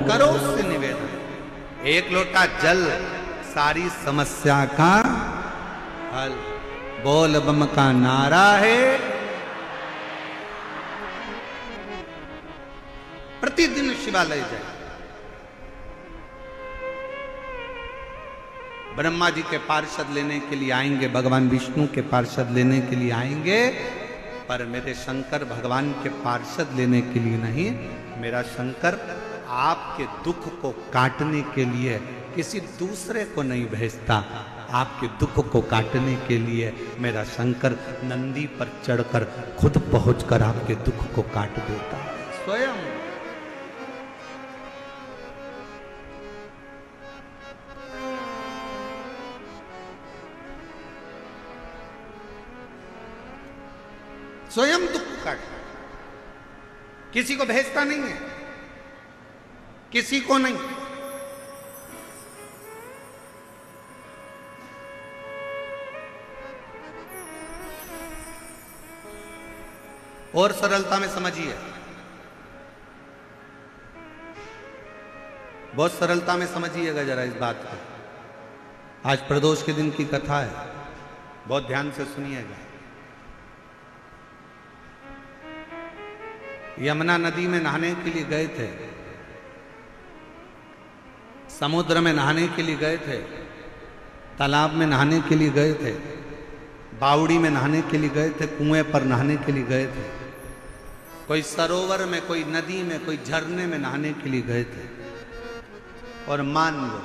करो उससे निवेदन, एक लोटा जल सारी समस्या का हल। बोल बम का नारा है, प्रतिदिन शिवालय जाए। ब्रह्मा जी के पार्षद लेने के लिए आएंगे, भगवान विष्णु के पार्षद लेने के लिए आएंगे, पर मेरे शंकर भगवान के पार्षद लेने के लिए नहीं। मेरा शंकर आपके दुख को काटने के लिए किसी दूसरे को नहीं भेजता, आपके दुख को काटने के लिए मेरा शंकर नंदी पर चढ़कर खुद पहुंचकर आपके दुख को काट देता है स्वयं। स्वयं दुख काट, किसी को भेजता नहीं है, किसी को नहीं। और सरलता में समझिए, बहुत सरलता में समझिएगा जरा इस बात को। आज प्रदोष के दिन की कथा है, बहुत ध्यान से सुनिएगा। यमुना नदी में नहाने के लिए गए थे, समुद्र में नहाने के लिए गए थे, तालाब में नहाने के लिए गए थे, बावड़ी में नहाने के लिए गए थे, कुएं पर नहाने के लिए गए थे, कोई सरोवर में, कोई नदी में, कोई झरने में नहाने के लिए गए थे। और मान लो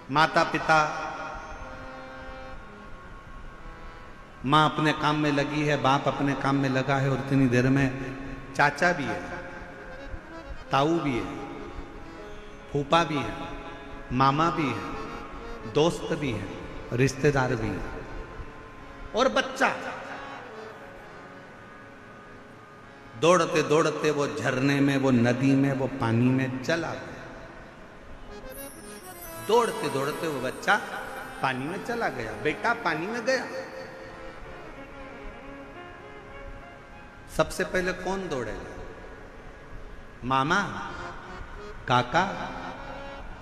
माता पिता, माँ अपने काम में लगी है, बाप अपने काम में लगा है, और इतनी देर में चाचा भी है, ताऊ भी है, फूफा भी है, मामा भी है, दोस्त भी है, रिश्तेदार भी है, और बच्चा। दौड़ते दौड़ते वो झरने में, वो नदी में, वो पानी में चला गया। दौड़ते दौड़ते वो बच्चा पानी में चला गया, बेटा पानी में गया। सबसे पहले कौन दौड़ेगा? मामा, काका,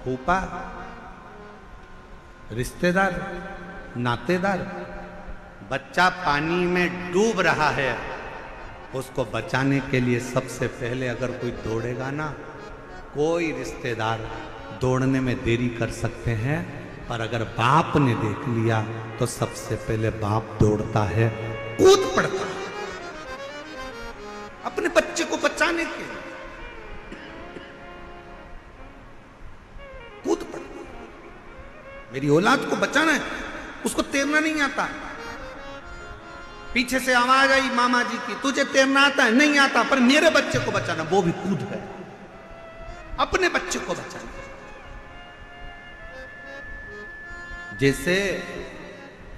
फूफा, रिश्तेदार, नातेदार। बच्चा पानी में डूब रहा है, उसको बचाने के लिए सबसे पहले अगर कोई दौड़ेगा ना, कोई रिश्तेदार दौड़ने में देरी कर सकते हैं, पर अगर बाप ने देख लिया तो सबसे पहले बाप दौड़ता है, कूद पड़ता है अपने बच्चे को बचाने के लिए, कूद पड़ता। मेरी औलाद को बचाना है, उसको तैरना नहीं आता। पीछे से आवाज आई मामा जी की, तुझे तैरना आता है? नहीं आता, पर मेरे बच्चे को बचाना। वो भी कूद गए, अपने बच्चे को बचाना। जैसे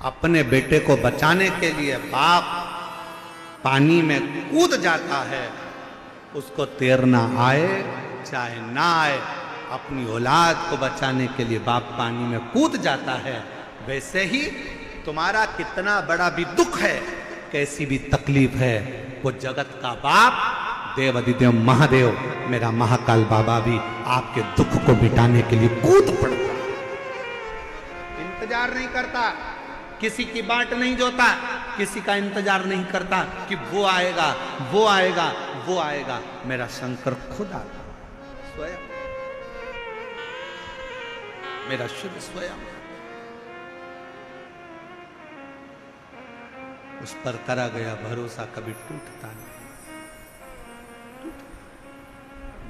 अपने बेटे को बचाने के लिए बाप पानी में कूद जाता है, उसको तैरना आए चाहे ना आए, अपनी औलाद को बचाने के लिए बाप पानी में कूद जाता है। वैसे ही तुम्हारा कितना बड़ा भी दुख है, कैसी भी तकलीफ है, वो जगत का बाप देवाधिदेव महादेव मेरा महाकाल बाबा भी आपके दुख को मिटाने के लिए कूद पड़ता, इंतजार नहीं करता, किसी की बाट नहीं जोता, किसी का इंतजार नहीं करता कि वो आएगा, वो आएगा, वो आएगा। मेरा शंकर खुद आता स्वयं, मेरा शिव स्वयं। उस पर करा गया भरोसा कभी टूटता नहीं।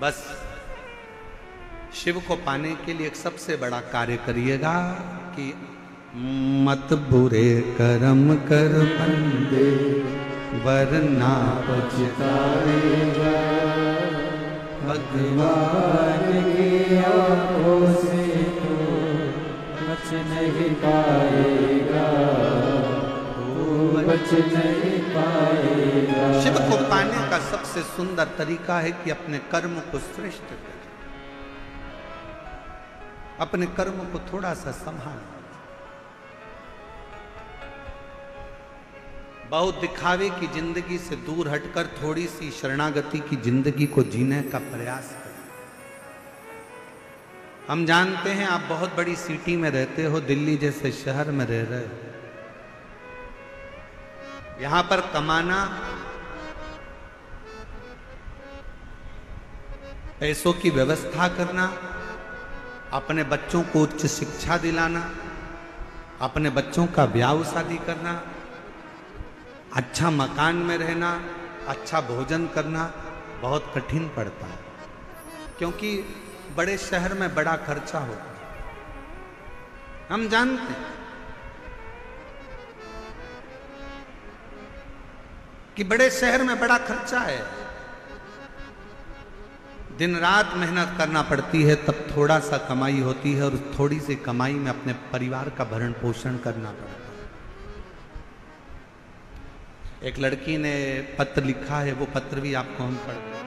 बस शिव को पाने के लिए एक सबसे बड़ा कार्य करिएगा कि मत बुरे कर्म कर बंदे, वरना पछताएगा। भगवान की आंखों से तो बच नहीं पाएगा, बच नहीं पाएगा। शिव को पाने का सबसे सुंदर तरीका है कि अपने कर्म को श्रेष्ठ करें, अपने कर्म को थोड़ा सा संभालें। बहुत दिखावे की जिंदगी से दूर हटकर थोड़ी सी शरणागति की जिंदगी को जीने का प्रयास करें। हम जानते हैं आप बहुत बड़ी सिटी में रहते हो, दिल्ली जैसे शहर में रह रहे हो। यहां पर कमाना, पैसों की व्यवस्था करना, अपने बच्चों को उच्च शिक्षा दिलाना, अपने बच्चों का ब्याह शादी करना, अच्छा मकान में रहना, अच्छा भोजन करना बहुत कठिन पड़ता है, क्योंकि बड़े शहर में बड़ा खर्चा होता है। हम जानते हैं कि बड़े शहर में बड़ा खर्चा है, दिन रात मेहनत करना पड़ती है, तब थोड़ा सा कमाई होती है और थोड़ी सी कमाई में अपने परिवार का भरण पोषण करना पड़ता है। एक लड़की ने पत्र लिखा है, वो पत्र भी आपको हम पढ़ दें।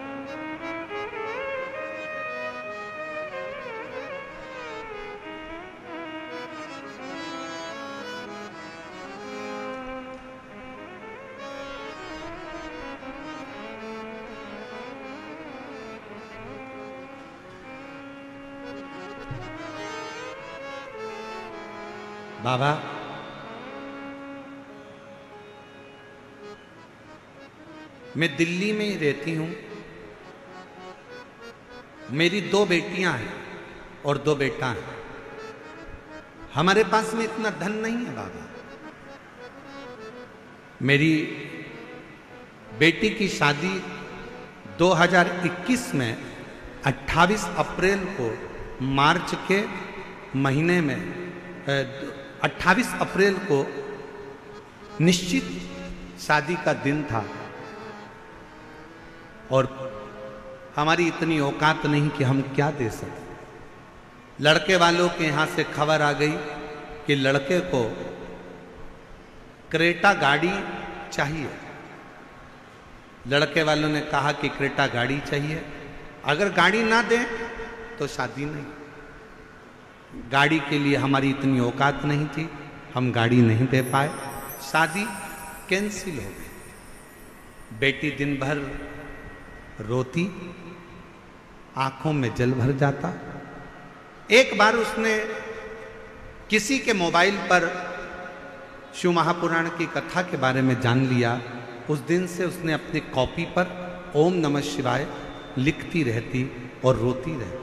बाबा, मैं दिल्ली में ही रहती हूं, मेरी 2 बेटियां हैं और 2 बेटा हैं। हमारे पास में इतना धन नहीं है बाबा। मेरी बेटी की शादी 2021 में 28 अप्रैल को, मार्च के महीने में 28 अप्रैल को निश्चित शादी का दिन था, और हमारी इतनी औकात नहीं कि हम क्या दे सकते। लड़के वालों के यहां से खबर आ गई कि लड़के को क्रेटा गाड़ी चाहिए। लड़के वालों ने कहा कि क्रेटा गाड़ी चाहिए, अगर गाड़ी ना दें तो शादी नहीं। गाड़ी के लिए हमारी इतनी औकात नहीं थी, हम गाड़ी नहीं दे पाए, शादी कैंसिल हो गई। बेटी दिन भर रोती, आंखों में जल भर जाता। एक बार उसने किसी के मोबाइल पर शिव महापुराण की कथा के बारे में जान लिया। उस दिन से उसने अपनी कॉपी पर ओम नमः शिवाय लिखती रहती और रोती रहती।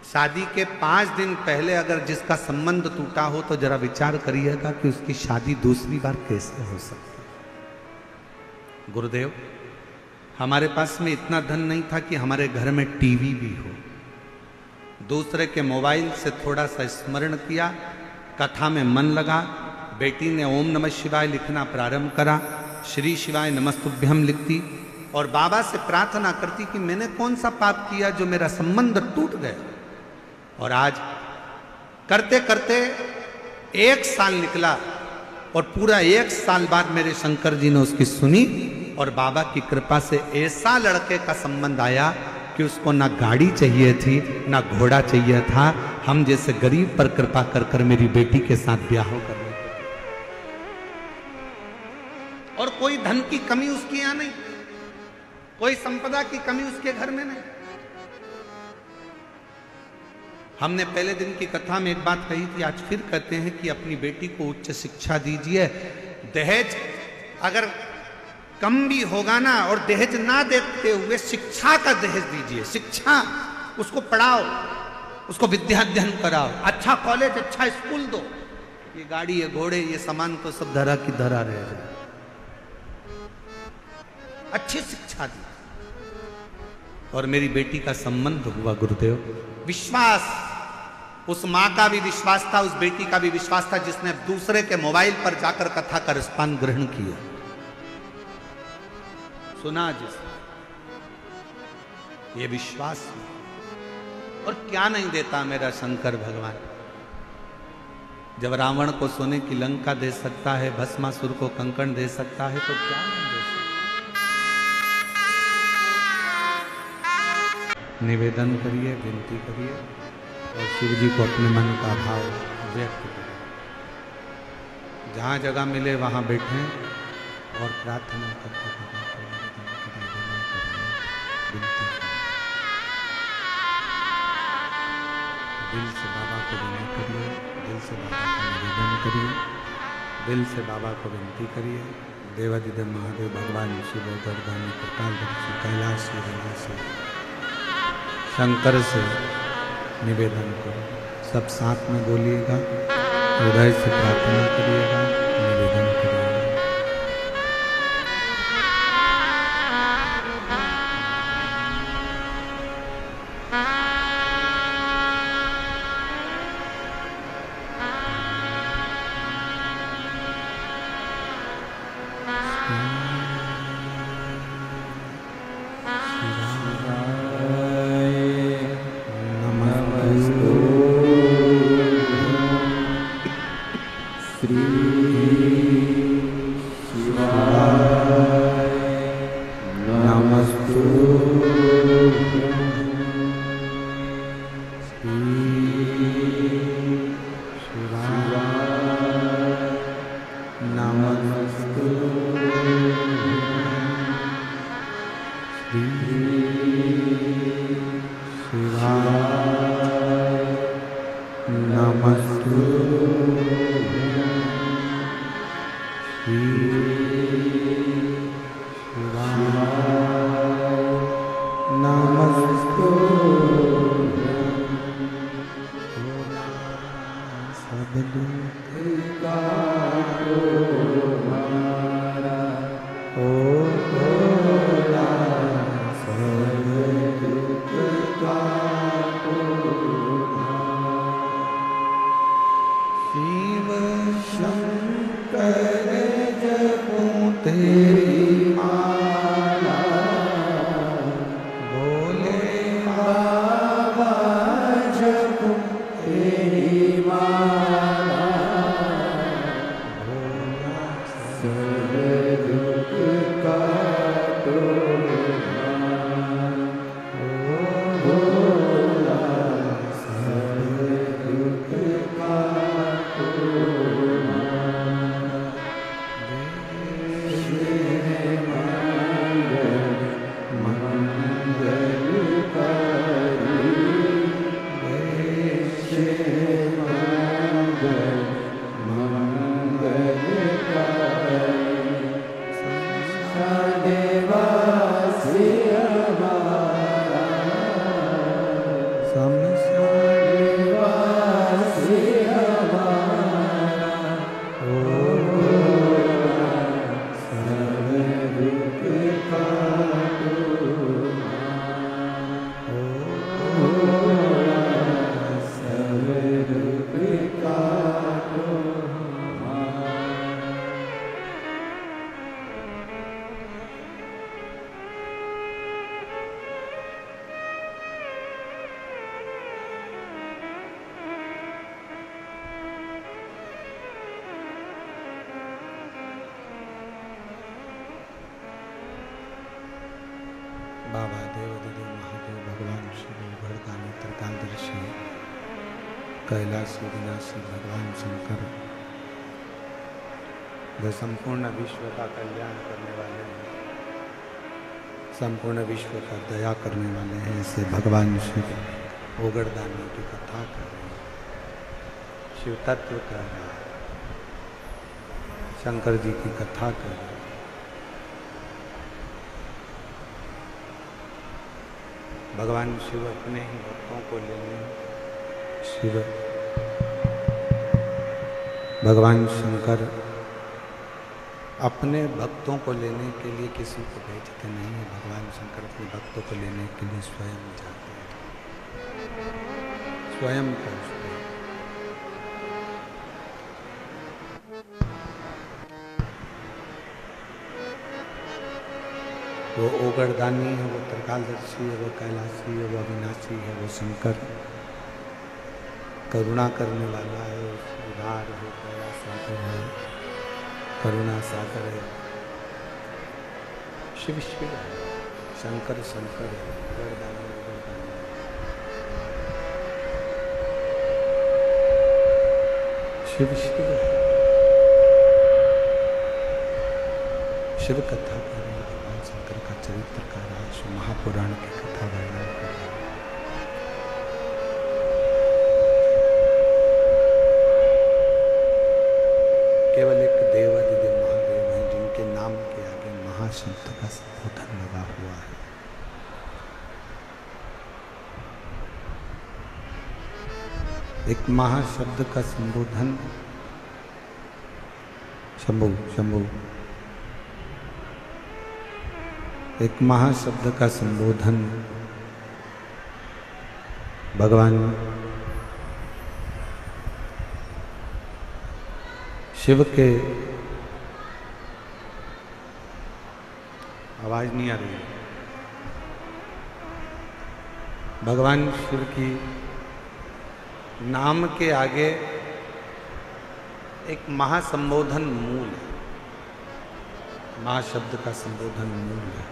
शादी के 5 दिन पहले अगर जिसका संबंध टूटा हो तो जरा विचार करिएगा कि उसकी शादी दूसरी बार कैसे हो सकती है। गुरुदेव, हमारे पास में इतना धन नहीं था कि हमारे घर में टीवी भी हो। दूसरे के मोबाइल से थोड़ा सा स्मरण किया, कथा में मन लगा, बेटी ने ओम नमः शिवाय लिखना प्रारंभ करा, श्री शिवाय नमस्तुभ्यम लिखती और बाबा से प्रार्थना करती कि मैंने कौन सा पाप किया जो मेरा संबंध टूट गया। और आज करते करते 1 साल निकला और पूरा 1 साल बाद मेरे शंकर जी ने उसकी सुनी और बाबा की कृपा से ऐसा लड़के का संबंध आया कि उसको ना गाड़ी चाहिए थी ना घोड़ा चाहिए था। हम जैसे गरीब पर कृपा कर कर मेरी बेटी के साथ ब्याह कर रहे थे, और कोई धन की कमी उसकी यहां नहीं, कोई संपदा की कमी उसके घर में नहीं। हमने पहले दिन की कथा में एक बात कही थी, आज फिर कहते हैं कि अपनी बेटी को उच्च शिक्षा दीजिए। दहेज अगर कम भी होगा ना, और दहेज ना देते हुए शिक्षा का दहेज दीजिए। शिक्षा, उसको पढ़ाओ, उसको विद्या अध्ययन कराओ, अच्छा कॉलेज, अच्छा स्कूल दो। ये गाड़ी, ये घोड़े, ये सामान तो सब धरा की धरा रह जाए। अच्छी शिक्षा दी और मेरी बेटी का संबंध हुआ। गुरुदेव, विश्वास, उस मां का भी विश्वास था, उस बेटी का भी विश्वास था, जिसने दूसरे के मोबाइल पर जाकर कथा का रिस्पान ग्रहण किया, सुना जिसने, ये विश्वास। और क्या नहीं देता मेरा शंकर भगवान। जब रावण को सोने की लंका दे सकता है, भस्मासुर को कंकण दे सकता है, तो क्या नहीं दे सकता। निवेदन करिए, विनती करिए और शिव जी को अपने मन का भाव व्यक्त करिए। जहाँ जगह मिले वहाँ बैठें और प्रार्थना करते विनती दिल से बाबा को विनय करिए, दिल से बाबा का निवेदन करिए, दिल से बाबा को विनती करिए। देवादिदेव महादेव भगवान शिव गर्दानी कृपालदर्शी कैलाश से शंकर से निवेदन करो। सब साथ में बोलिएगा, हृदय से प्रार्थना करिएगा, निवेदन करिएगा। बाबा देवादिदेव महादेव भगवान शिव गर्दानी त्रिकालदर्शी कैलाशी विनाशी भगवान शंकर जो संपूर्ण विश्व का कल्याण करने वाले हैं, संपूर्ण विश्व का दया करने वाले हैं, ऐसे भगवान शिव ओगरदानी की कथा कर रहे हैं, शिव तत्व कर रहे हैं, शंकर जी की कथा कर रहे हैं। भगवान शिव अपने ही भक्तों को लेने शिव भगवान शंकर अपने भक्तों को लेने के लिए किसी को भेजते नहीं है। भगवान शंकर अपने भक्तों को लेने के लिए स्वयं जाते हैं, स्वयं पहुंचते हैं। वो ओगरदानी है, वो त्रिकालदर्शी है, वो कैलाशी है, वो अविनाशी है, वो शंकर करुणा करने वाला है, उदार है, दया सागर है, करुणा सागर है। शिव शिव है, शंकर शंकर है, ओगरदानी ओगरदानी। शिव शिव है, शिव कथा कर रहे हैं, भगवान शंकर का चरित्र कर रहा है, शिव महापुराण की कथा वर्णन कर रहा है। केवल एक देवादिदेव महादेव हैं जिनके नाम के आगे महाशब्द का संबोधन लगा हुआ है। एक महाशब्द का संबोधन, शंभु शंभु, एक महाशब्द का संबोधन भगवान शिव के, आवाज नहीं आ रही है, भगवान शिव की नाम के आगे एक महासंबोधन मूल है, महाशब्द का संबोधन मूल है।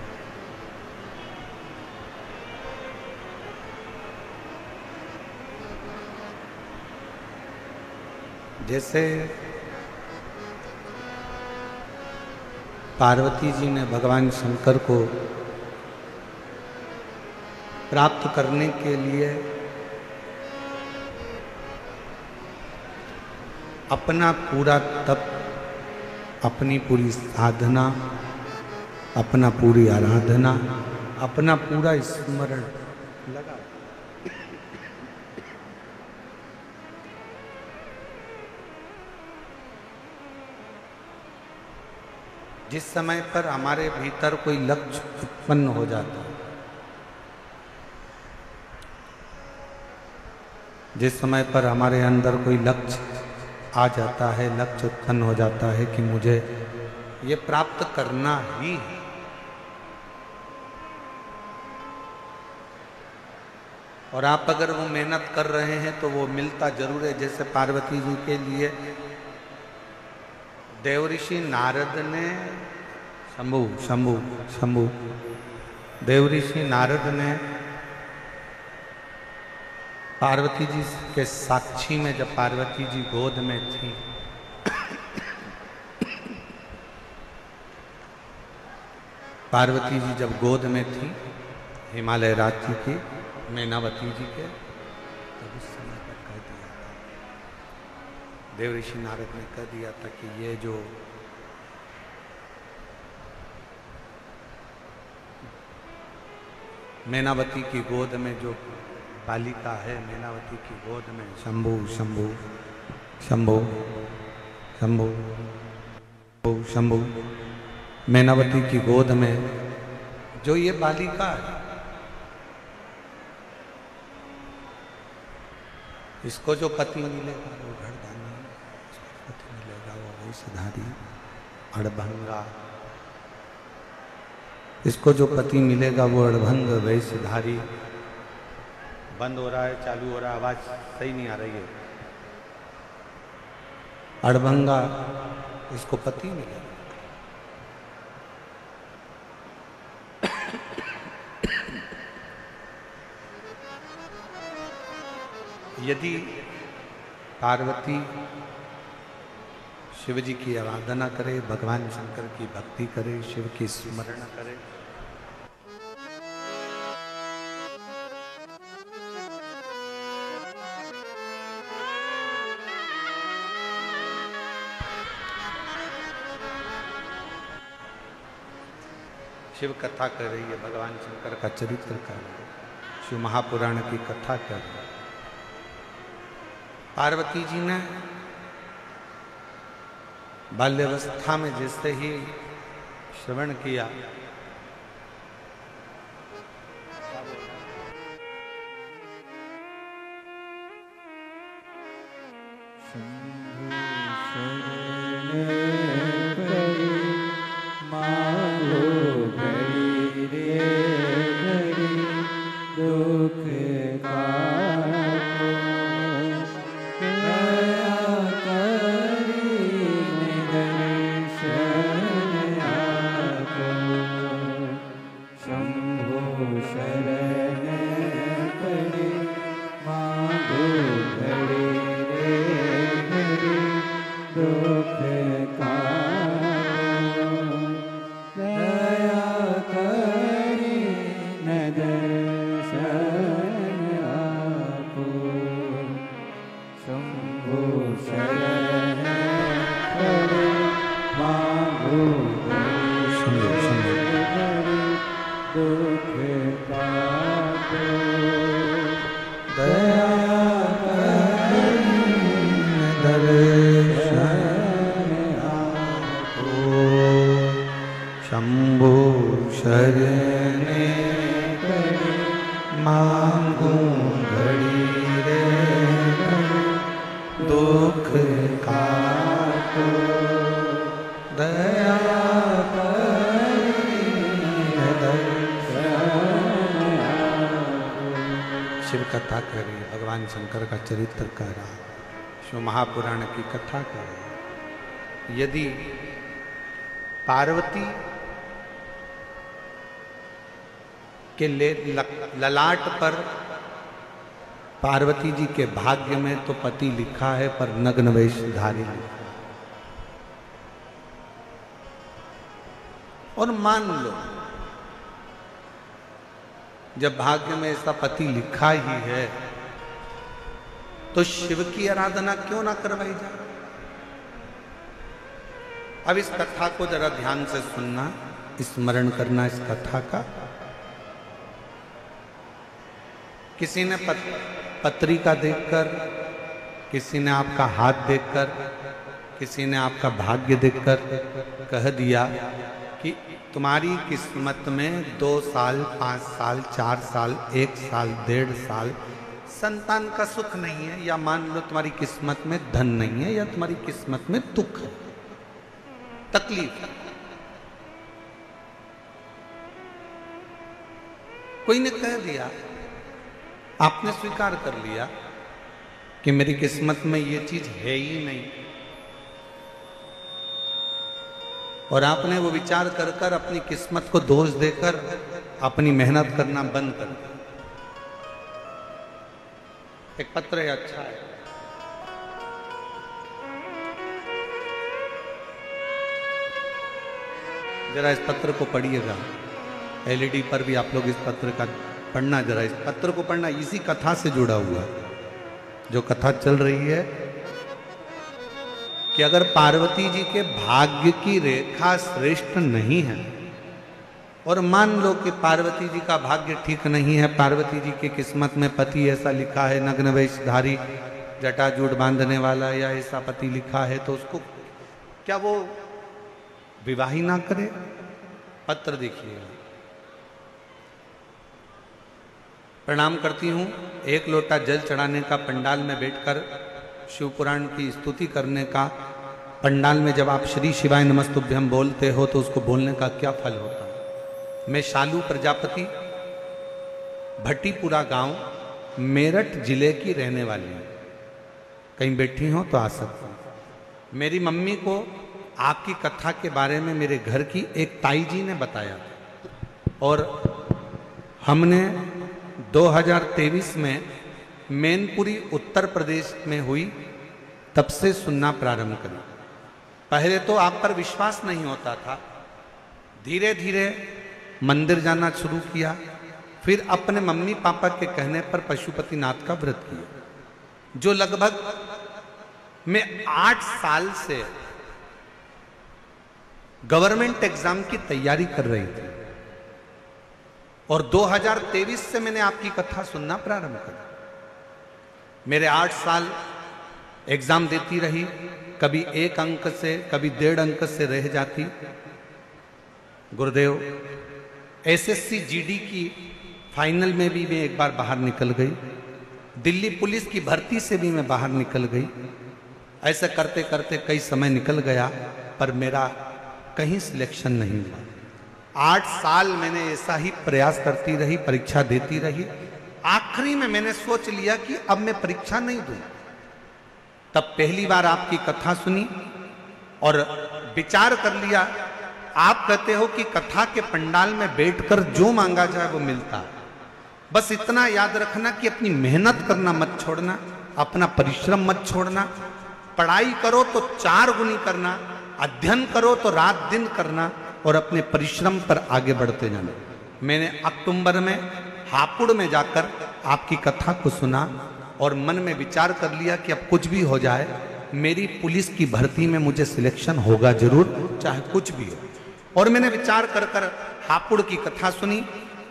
जैसे पार्वती जी ने भगवान शंकर को प्राप्त करने के लिए अपना पूरा तप, अपनी पूरी साधना, अपना पूरी आराधना, अपना पूरा स्मरण लगा, जिस समय पर हमारे भीतर कोई लक्ष्य उत्पन्न हो जाता है, जिस समय पर हमारे अंदर कोई लक्ष्य आ जाता है, लक्ष्य उत्पन्न हो जाता है कि मुझे ये प्राप्त करना ही है, और आप अगर वो मेहनत कर रहे हैं तो वो मिलता जरूर है। जैसे पार्वती जी के लिए देवऋषि नारद ने, शंभु शंभु शंभु, देवऋषि नारद ने पार्वती जी के साक्षी में, जब पार्वती जी गोद में थी, पार्वती जी जब गोद में थी हिमालय राज्य की मैनावती जी के, तब उस समय पर कह दिया था, देवऋषि नारद ने कह दिया था कि ये जो मैनावती की गोद में जो बालिका है, मैनावती की गोद में, शंभु शंभु शंभु शंभु शंभु, मैनावती की गोद में जो ये बालिका है, इसको जो पति मिलेगा वो घरदानी, पति मिलेगा वो वैश्यधारी अड़भंगा, इसको जो पति मिलेगा वो अड़भंग वैश्यधारी। बंद हो रहा है, चालू हो रहा है, आवाज सही नहीं आ रही है। अड़भंगा इसको पति मिलेगा। यदि पार्वती शिव जी की आराधना करे, भगवान शंकर की भक्ति करे, शिव की स्मरण करे, शिव कथा कर रही है, भगवान शंकर का चरित्र कर रही है, शिव महापुराण की कथा कर रही है। पार्वती जी ने बाल्यावस्था में जैसे ही श्रवण किया, को दया शिव कथा करी, भगवान शंकर का चरित्र कह रहा, शिव महापुराण की कथा कर रहा। यदि पार्वती के ललाट पर पार्वती जी के भाग्य में तो पति लिखा है, पर नग्न वेशधारी लिखा। और मान लो जब भाग्य में ऐसा पति लिखा ही है तो शिव की आराधना क्यों ना करवाई जाए। अब इस कथा को जरा ध्यान से सुनना, स्मरण करना इस कथा का। किसी ने पत्रिका देखकर, किसी ने आपका हाथ देखकर, किसी ने आपका भाग्य देखकर कह दिया कि तुम्हारी किस्मत में 2 साल, 5 साल, 4 साल, 1 साल, 1.5 साल संतान का सुख नहीं है, या मान लो तुम्हारी किस्मत में धन नहीं है, या तुम्हारी किस्मत में दुख है, तकलीफ है। कोई ने कह दिया, आपने स्वीकार कर लिया कि मेरी किस्मत में ये चीज है ही नहीं, और आपने वो विचार कर कर अपनी किस्मत को दोष देकर अपनी मेहनत करना बंद कर दिया। एक पत्र है, अच्छा है, जरा इस पत्र को पढ़िएगा। एलईडी पर भी आप लोग इस पत्र का पढ़ना, जरा इस पत्र को पढ़ना, इसी कथा से जुड़ा हुआ जो कथा चल रही है कि अगर पार्वती जी के भाग्य की रेखा श्रेष्ठ नहीं है, और मान लो कि पार्वती जी का भाग्य ठीक नहीं है, पार्वती जी की किस्मत में पति ऐसा लिखा है, नग्न वेशधारी, जटाजूट बांधने वाला, या ऐसा पति लिखा है, तो उसको क्या वो विवाह ही ना करे। पत्र देखिएगा। प्रणाम करती हूँ। 1 लोटा जल चढ़ाने का पंडाल में बैठकर शिव पुराण की स्तुति करने का, पंडाल में जब आप श्री शिवाय नमस्तुभ्यम बोलते हो तो उसको बोलने का क्या फल होता है। मैं शालू प्रजापति, भट्टीपुरा गांव, मेरठ जिले की रहने वाली हूँ। कहीं बैठी हो तो आ सकती हूँ। मेरी मम्मी को आपकी कथा के बारे में मेरे घर की एक ताई जी ने बताया, और हमने 2023 में मैनपुरी उत्तर प्रदेश में हुई, तब से सुनना प्रारंभ करें। पहले तो आप पर विश्वास नहीं होता था, धीरे धीरे मंदिर जाना शुरू किया, फिर अपने मम्मी पापा के कहने पर पशुपतिनाथ का व्रत किया, जो लगभग मैं 8 साल से गवर्नमेंट एग्जाम की तैयारी कर रही थी, और 2023 से मैंने आपकी कथा सुनना प्रारंभ करा। मेरे 8 साल एग्जाम देती रही, कभी 1 अंक से, कभी 1.5 अंक से रह जाती। गुरुदेव, एसएससी जीडी की फाइनल में भी मैं एक बार बाहर निकल गई, दिल्ली पुलिस की भर्ती से भी मैं बाहर निकल गई। ऐसे करते करते कई समय निकल गया, पर मेरा कहीं सिलेक्शन नहीं हुआ। 8 साल मैंने ऐसा ही प्रयास करती रही, परीक्षा देती रही। आखिरी में मैंने सोच लिया कि अब मैं परीक्षा नहीं दूं। तब पहली बार आपकी कथा सुनी और विचार कर लिया। आप कहते हो कि कथा के पंडाल में बैठकर जो मांगा जाए वो मिलता है। बस इतना याद रखना कि अपनी मेहनत करना मत छोड़ना, अपना परिश्रम मत छोड़ना। पढ़ाई करो तो 4 गुनी करना, अध्ययन करो तो रात दिन करना, और अपने परिश्रम पर आगे बढ़ते जाना। मैंने अक्टूबर में हापुड़ में जाकर आपकी कथा को सुना और मन में विचार कर लिया कि अब कुछ भी हो जाए, मेरी पुलिस की भर्ती में मुझे सिलेक्शन होगा जरूर, चाहे कुछ भी हो। और मैंने विचार कर कर हापुड़ की कथा सुनी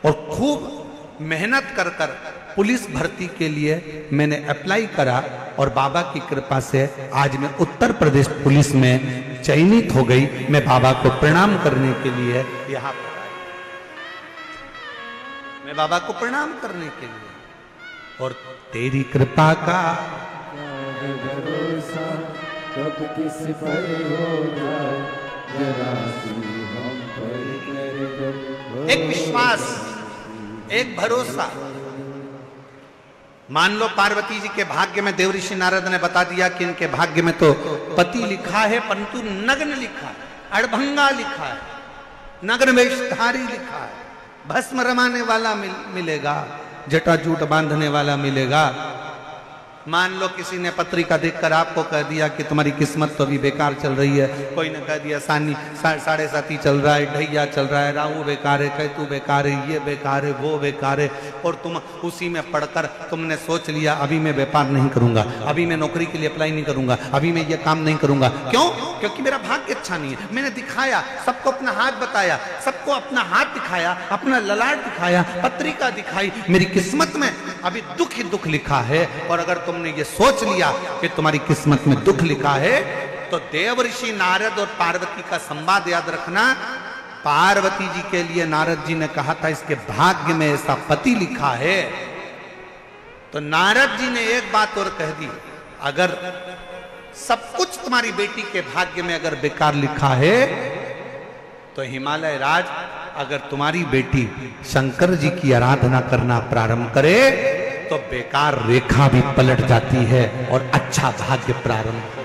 और खूब मेहनत कर कर पुलिस भर्ती के लिए मैंने अप्लाई करा, और बाबा की कृपा से आज मैं उत्तर प्रदेश पुलिस में चयनित हो गई। मैं बाबा को प्रणाम करने के लिए यहाँ पर आया, मैं बाबा को प्रणाम करने के लिए। और तेरी कृपा का कब किस पर हो जाए जरा सी हम पर कर दो। एक विश्वास, एक भरोसा। मान लो पार्वती जी के भाग्य में देव ऋषि नारद ने बता दिया कि इनके भाग्य में तो पति लिखा है, परंतु नग्न लिखा है, अड़भंगा लिखा है, नग्न वेशधारी लिखा है, भस्म रमाने वाला मिलेगा, जटाजूट बांधने वाला मिलेगा। मान लो किसी ने पत्रिका देखकर आपको कह दिया कि तुम्हारी किस्मत तो अभी बेकार चल रही है, कोई ने कह दिया सानी 7.5 चल रहा है, ढैया चल रहा है, राहु बेकार है, केतु बेकार है, ये बेकार है, वो बेकार है, और तुम उसी में पढ़कर तुमने सोच लिया अभी मैं व्यापार नहीं करूंगा, अभी मैं नौकरी के लिए अप्लाई नहीं करूंगा, अभी मैं ये काम नहीं करूंगा। क्यों? क्योंकि मेरा भाग्य अच्छा नहीं है। मैंने दिखाया, सबको अपना हाथ बताया, सबको अपना हाथ दिखाया, अपना ललाट दिखाया, पत्रिका दिखाई, मेरी किस्मत में अभी दुख ही दुख लिखा है। और अगर तुमने ये सोच लिया कि तुम्हारी किस्मत में दुख लिखा है, तो देव ऋषि नारद और पार्वती का संवाद याद रखना। पार्वती जी के लिए नारद जी ने कहा था इसके भाग्य में ऐसा पति लिखा है, तो नारद जी ने एक बात और कह दी, अगर सब कुछ तुम्हारी बेटी के भाग्य में अगर बेकार लिखा है, तो हिमालय राज अगर तुम्हारी बेटी शंकर जी की आराधना करना प्रारंभ करे तो बेकार रेखा भी पलट जाती है और अच्छा भाग्य प्रारंभ हो।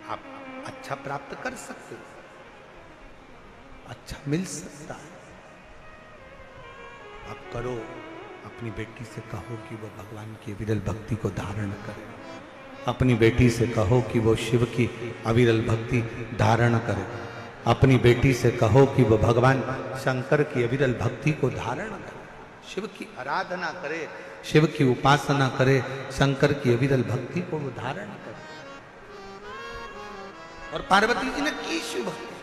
आप अच्छा प्राप्त कर सकते हो, अच्छा मिल सकता है। आप करो, अपनी बेटी से कहो कि वो भगवान की विरल भक्ति को धारण करे, अपनी बेटी से कहो कि वो शिव की अविरल भक्ति धारण करे, अपनी बेटी से कहो कि वो भगवान शंकर की अविरल भक्ति को धारण करे, शिव की आराधना करे, शिव की उपासना करे, शंकर की अविरल भक्ति को वो धारण करे। और पार्वती जी ने की शिव भक्ति,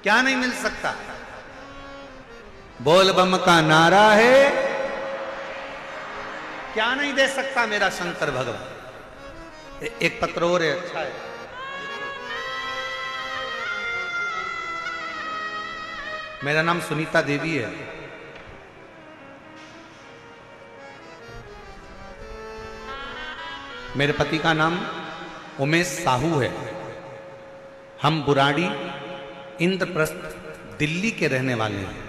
क्या नहीं मिल सकता? बोल बम का नारा है, क्या नहीं दे सकता मेरा शंकर भगवान। एक पत्र और है, अच्छा है। मेरा नाम सुनीता देवी है। मेरे पति का नाम उमेश साहू है। हम बुराड़ी इंद्रप्रस्थ दिल्ली के रहने वाले हैं।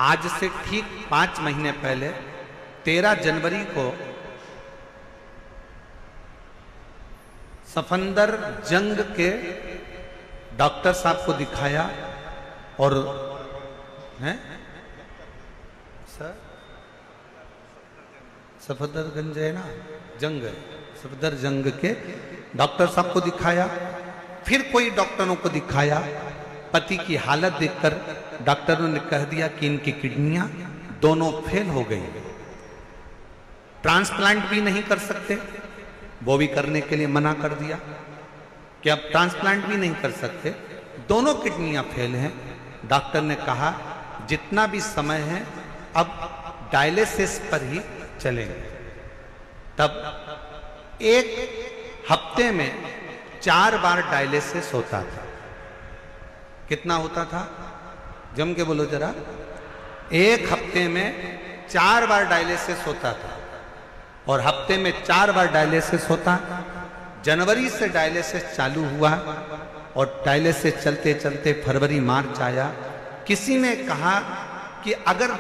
आज से ठीक 5 महीने पहले 13 जनवरी को सफंदर जंग के डॉक्टर साहब को दिखाया और हैं सर सफदरगंज है ना, जंग सफदर जंग के डॉक्टर साहब को दिखाया। फिर कोई डॉक्टरों को दिखाया। पति की हालत देखकर डॉक्टरों ने कह दिया कि इनकी किडनियां दोनों फेल हो गई, ट्रांसप्लांट भी नहीं कर सकते। वो भी करने के लिए मना कर दिया कि अब ट्रांसप्लांट भी नहीं कर सकते, दोनों किडनियां फेल हैं। डॉक्टर ने कहा जितना भी समय है अब डायलिसिस पर ही चलेंगे। तब एक हफ्ते में 4 बार डायलिसिस होता था। कितना होता था? जम के बोलो जरा। एक हफ्ते में 4 बार डायलिसिस होता था और हफ्ते में 4 बार डायलिसिस होता। जनवरी से डायलिसिस चालू हुआ और डायलिसिस चलते चलते फरवरी मार्च आया। किसी ने कहा कि अगर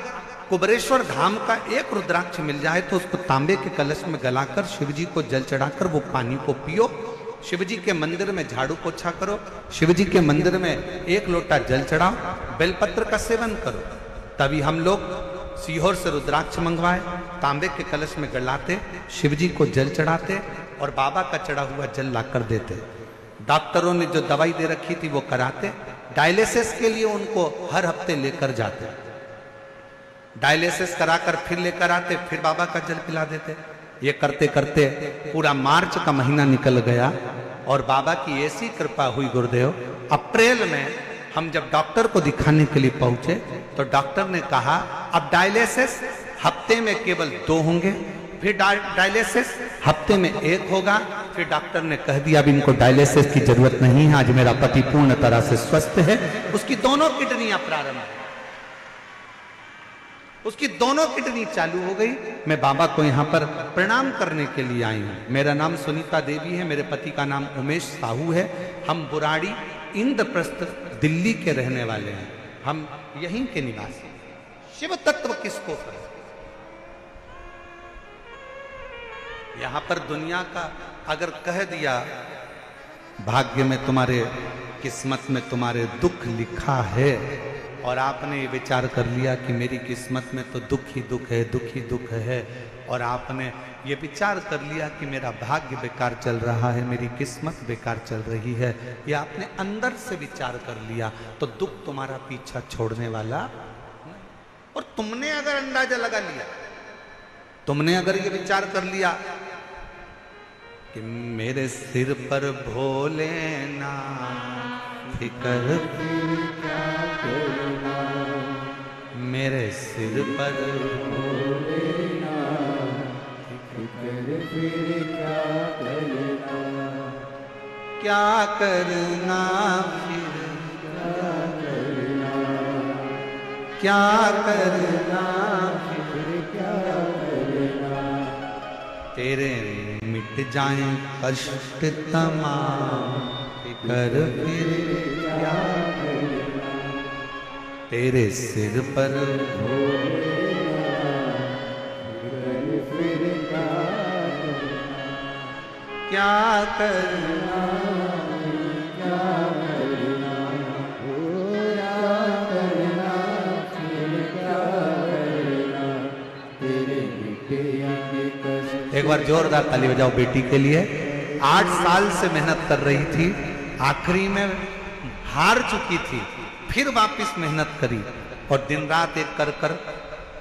कुबरेश्वर धाम का एक रुद्राक्ष मिल जाए तो उसको तांबे के कलश में गलाकर शिवजी को जल चढ़ाकर वो पानी को पियो, शिवजी के मंदिर में झाड़ू पोछा करो, शिवजी के मंदिर में 1 लोटा जल चढ़ाओ, बेलपत्र का सेवन करो। तभी हम लोग सीहोर से रुद्राक्ष मंगवाए, तांबे के कलश में गलाते, शिवजी को जल चढ़ाते और बाबा का चढ़ा हुआ जल ला कर देते। डॉक्टरों ने जो दवाई दे रखी थी वो कराते। डायलिसिस के लिए उनको हर हफ्ते लेकर जाते, डायलिसिस कराकर फिर लेकर आते, फिर बाबा का जल पिला देते। ये करते करते पूरा मार्च का महीना निकल गया और बाबा की ऐसी कृपा हुई गुरुदेव, अप्रैल में हम जब डॉक्टर को दिखाने के लिए पहुंचे तो डॉक्टर ने कहा अब डायलिसिस हफ्ते में केवल 2 होंगे, फिर डायलिसिस हफ्ते में 1 होगा। फिर डॉक्टर ने कह दिया अब इनको डायलिसिस की जरूरत नहीं है, आज मेरा पति पूर्ण तरह से स्वस्थ है, उसकी दोनों किडनियां प्रारंभ है। उसकी दोनों किडनी चालू हो गई। मैं बाबा को यहाँ पर प्रणाम करने के लिए आई हूँ। मेरा नाम सुनीता देवी है, मेरे पति का नाम उमेश साहू है। हम बुराड़ी इंद्रप्रस्थ दिल्ली के रहने वाले हैं, हम यहीं के निवासी। शिव तत्व किसको करें? यहां पर दुनिया का अगर कह दिया भाग्य में तुम्हारे, किस्मत में तुम्हारे दुख लिखा है, और आपने ये विचार कर लिया कि मेरी किस्मत में तो दुख ही दुख है, दुख ही दुख है, और आपने ये विचार कर लिया कि मेरा भाग्य बेकार चल रहा है, मेरी किस्मत बेकार चल रही है, ये आपने अंदर से विचार कर लिया, तो दुख तुम्हारा पीछा छोड़ने वाला। और तुमने अगर अंदाजा लगा लिया, तुमने अगर ये विचार कर लिया कि मेरे सिर पर भोलेनाथ फिकर फिर क्या करना, मेरे सिर पर भोलेनाथ फिकर फिर क्या करना, क्या करना फिर क्या करना फिर क्या करना, तेरे मिट जाए कष्ट तमाम फिकर फिर क्या करना, तेरे सिर पर फिकर फिर क्या करना, क्या करना क्या करना, एक बार जोरदार ताली बजाओ बेटी के लिए। 8 साल से मेहनत कर रही थी, आखिरी में हार चुकी थी, फिर वापस मेहनत करी और दिन रात एक कर कर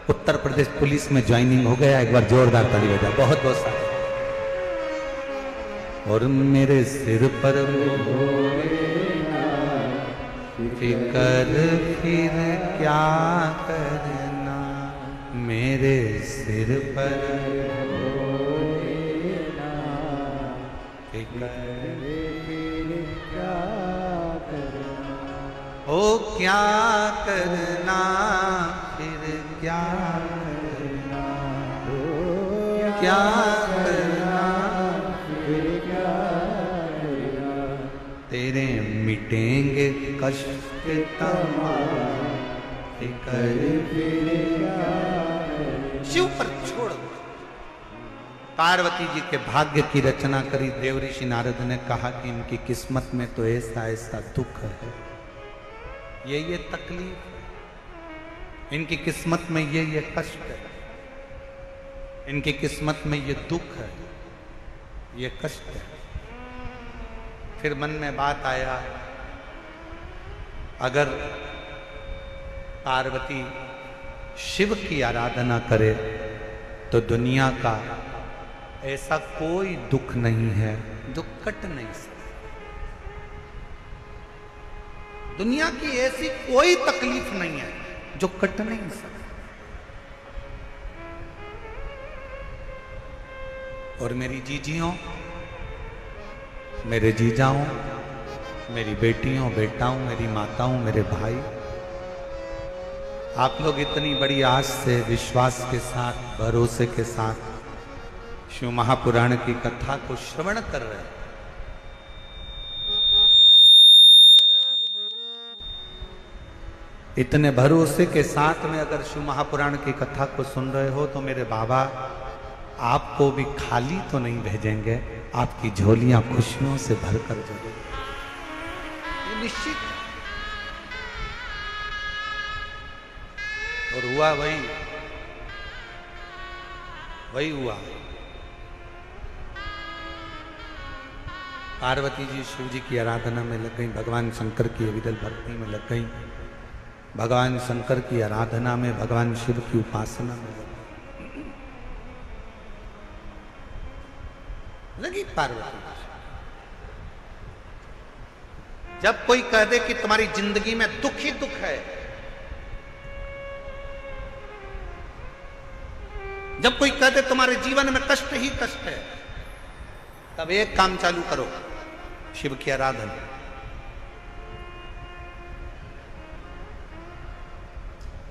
उत्तर प्रदेश पुलिस में ज्वाइनिंग हो गया। एक बार जोरदार ताली बजाओ, बहुत बहुत सारा। और मेरे सिर पर फिकर फिर क्या करना, मेरे सिर पर ओ क्या करना फिर क्या करना, क्या करना फिर क्या करना, तेरे मिटेंगे कष्ट तमाम फिकर फिर क्या करना। शिव पर छोड़ दो। पार्वती जी के भाग्य की रचना करी देवऋषि नारद ने कहा कि इनकी किस्मत में तो ऐसा ऐसा दुख है, ये तकलीफ है, इनकी किस्मत में ये कष्ट है, इनकी किस्मत में ये दुख है, ये कष्ट है। फिर मन में बात आया, अगर पार्वती शिव की आराधना करे तो दुनिया का ऐसा कोई दुख नहीं है जो कट नहीं सकता, दुनिया की ऐसी कोई तकलीफ नहीं है जो कट नहीं सकती। और मेरी जीजियों, मेरे जीजाओं, मेरी बेटियों, बेटाओं, मेरी माताओं, मेरे भाई, आप लोग इतनी बड़ी आस से, विश्वास के साथ, भरोसे के साथ शिव महापुराण की कथा को श्रवण कर रहे हैं। इतने भरोसे के साथ में अगर शिव महापुराण की कथा को सुन रहे हो तो मेरे बाबा आपको भी खाली तो नहीं भेजेंगे, आपकी झोलियां खुशियों से भरकर जाएंगी, ये निश्चित। और हुआ वही हुआ। पार्वती जी शिव जी की आराधना में लग गई, भगवान शंकर की अविरल भक्ति में लग गई, भगवान शंकर की आराधना में, भगवान शिव की उपासना में लगी पार्वती। जब कोई कह दे कि तुम्हारी जिंदगी में दुख ही दुख है, जब कोई कह दे तुम्हारे जीवन में कष्ट ही कष्ट है, तब एक काम चालू करो, शिव की आराधना।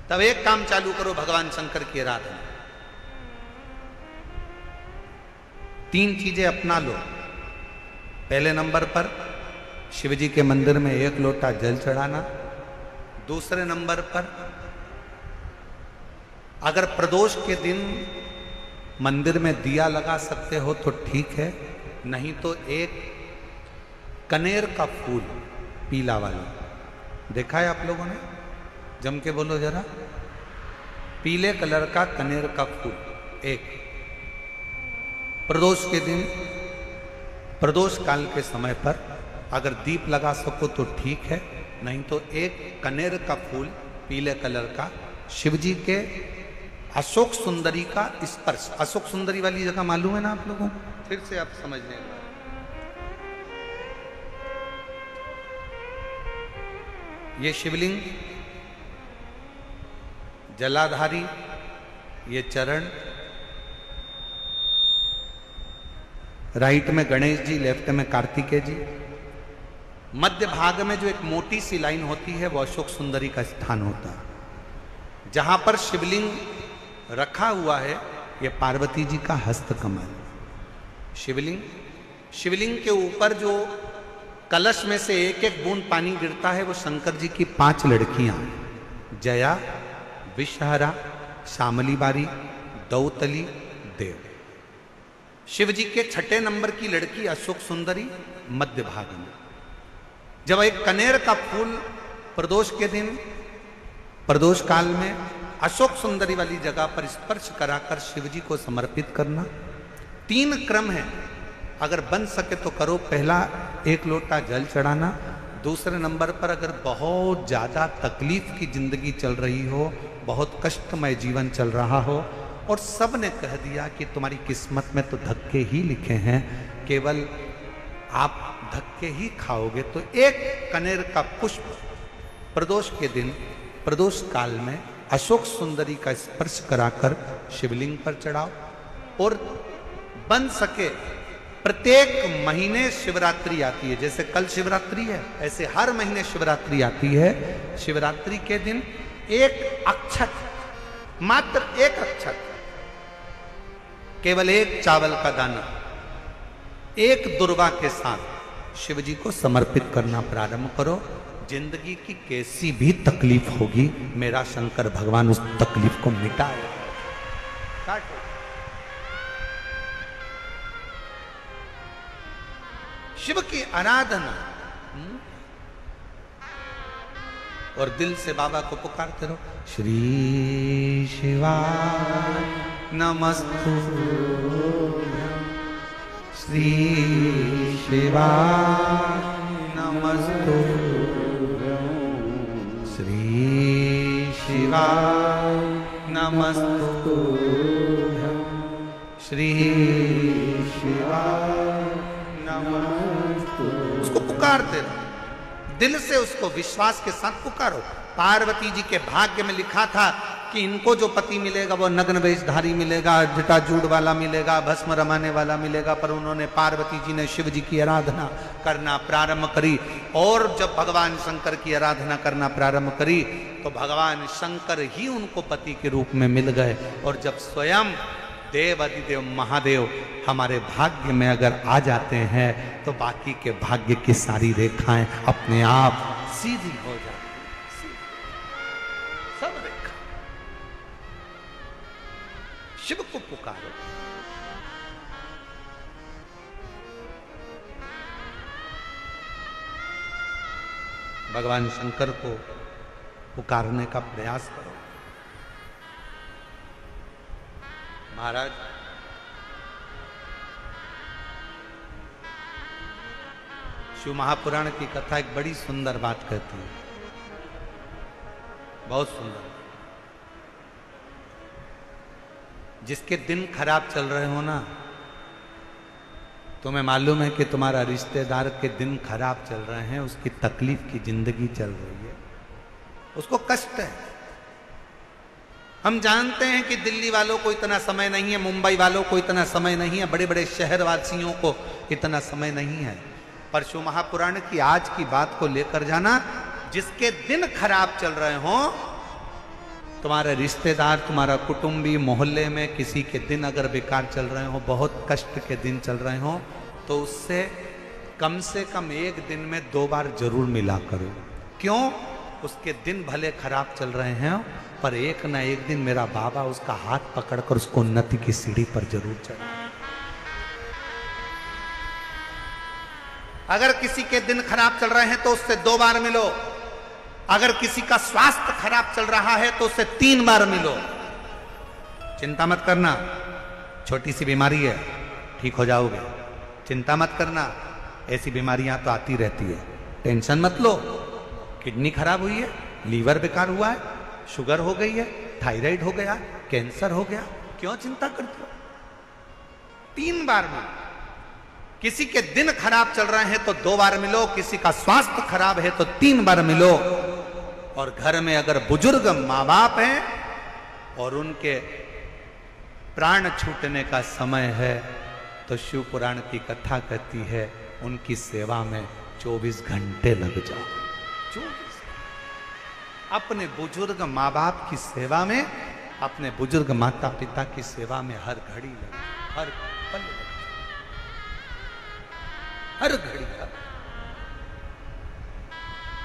तब एक काम चालू करो, भगवान शंकर की आराधना। 3 चीजें अपना लो। पहले नंबर पर शिव जी के मंदिर में 1 लोटा जल चढ़ाना। दूसरे नंबर पर अगर प्रदोष के दिन मंदिर में दिया लगा सकते हो तो ठीक है, नहीं तो एक कनेर का फूल पीला वाला, देखा है आप लोगों ने? जम के बोलो जरा। पीले कलर का कनेर का फूल एक, प्रदोष के दिन, प्रदोष काल के समय पर अगर दीप लगा सको तो ठीक है, नहीं तो एक कनेर का फूल पीले कलर का, शिव जी के अशोक सुंदरी का स्पर्श। अशोक सुंदरी वाली जगह मालूम है ना आप लोगों को? फिर से आप समझने लगे। ये शिवलिंग, जलाधारी, ये चरण, राइट में गणेश जी, लेफ्ट में कार्तिकेय जी, मध्य भाग में जो एक मोटी सी लाइन होती है वो अशोक सुंदरी का स्थान होता है। जहां पर शिवलिंग रखा हुआ है ये पार्वती जी का हस्त कमल। शिवलिंग के ऊपर जो कलश में से एक एक बूंद पानी गिरता है वो शंकर जी की 5 लड़कियां, जया, विषहरा, शामली बारी, दौतली, देव। शिव जी के 6ठे नंबर की लड़की अशोक सुंदरी मध्य भाग में। जब एक कनेर का फूल प्रदोष के दिन, प्रदोष काल में अशोक सुंदरी वाली जगह पर स्पर्श कराकर शिव जी को समर्पित करना। 3 क्रम है, अगर बन सके तो करो। पहला 1 लोटा जल चढ़ाना। दूसरे नंबर पर अगर बहुत ज्यादा तकलीफ की जिंदगी चल रही हो, बहुत कष्टमय जीवन चल रहा हो और सब ने कह दिया कि तुम्हारी किस्मत में तो धक्के ही लिखे हैं, केवल आप धक्के ही खाओगे, तो एक कनेर का पुष्प प्रदोष के दिन, प्रदोष काल में अशोक सुंदरी का स्पर्श कराकर शिवलिंग पर चढ़ाओ। और बन सके प्रत्येक महीने शिवरात्रि आती है, जैसे कल शिवरात्रि है ऐसे हर महीने शिवरात्रि आती है। शिवरात्रि के दिन एक अक्षत, मात्र एक अक्षत, केवल एक चावल का दाना, एक दुर्वा के साथ शिव जी को समर्पित करना प्रारंभ करो। जिंदगी की कैसी भी तकलीफ होगी, मेरा शंकर भगवान उस तकलीफ को मिटाएगा। शिव की आराधना और दिल से बाबा को पुकारते रहो। श्री शिवाय नमस्तु, श्री शिवाय नमस्तु, श्री शिवाय नमस्तु, श्री शिवाय नमस्तु। उसको पुकारते रहो, दिल से उसको विश्वास के साथ पुकारो। पार्वती जी के भाग्य में लिखा था कि इनको जो पति मिलेगा वो नग्न वेशधारी मिलेगा, जटाजूड़ वाला मिलेगा, भस्म रमाने वाला मिलेगा, पर उन्होंने, पार्वती जी ने शिव जी की आराधना करना प्रारंभ करी। और जब भगवान शंकर की आराधना करना प्रारंभ करी तो भगवान शंकर ही उनको पति के रूप में मिल गए। और जब स्वयं देव अधिदेव महादेव हमारे भाग्य में अगर आ जाते हैं तो बाकी के भाग्य की सारी रेखाएं अपने आप सीधी हो जाती हैं। सब रेखा शिव को पुकारो। भगवान शंकर को पुकारने का प्रयास करो। महाराज, शिव महापुराण की कथा एक बड़ी सुंदर बात कहती है, बहुत सुंदर। जिसके दिन खराब चल रहे हो ना, तुम्हें मालूम है कि तुम्हारा रिश्तेदार के दिन खराब चल रहे हैं, उसकी तकलीफ की जिंदगी चल रही है, उसको कष्ट है। हम जानते हैं कि दिल्ली वालों को इतना समय नहीं है, मुंबई वालों को इतना समय नहीं है, बड़े बड़े शहर वासियों को इतना समय नहीं है, पर शिव महापुराण की आज की बात को लेकर जाना, जिसके दिन खराब चल रहे हो तुम्हारे रिश्तेदार, तुम्हारा कुटुंबी, मोहल्ले में किसी के दिन अगर बेकार चल रहे हो, बहुत कष्ट के दिन चल रहे हो, तो उससे कम से कम एक दिन में 2 बार जरूर मिला करो। क्यों? उसके दिन भले खराब चल रहे हैं, पर एक ना एक दिन मेरा बाबा उसका हाथ पकड़कर उसको उन्नति की सीढ़ी पर जरूर चढ़ा। अगर किसी के दिन खराब चल रहे हैं तो उससे 2 बार मिलो। अगर किसी का स्वास्थ्य खराब चल रहा है तो उससे 3 बार मिलो। चिंता मत करना, छोटी सी बीमारी है, ठीक हो जाओगे। चिंता मत करना, ऐसी बीमारियां तो आती रहती है, टेंशन मत लो। किडनी खराब हुई है, लीवर बेकार हुआ है, शुगर हो गई है, थायराइड हो गया, कैंसर हो गया, क्यों चिंता करते हो? 3 बार मिलो। किसी के दिन खराब चल रहे हैं तो 2 बार मिलो, किसी का स्वास्थ्य खराब है तो 3 बार मिलो। और घर में अगर बुजुर्ग माँ बाप हैं और उनके प्राण छूटने का समय है तो शिव पुराण की कथा कहती है उनकी सेवा में 24 घंटे लग जाओ। 24 अपने बुजुर्ग माँ बाप की सेवा में, अपने बुजुर्ग माता पिता की सेवा में हर घड़ी लगे, हर पल लगे, हर घड़ी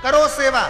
करो सेवा।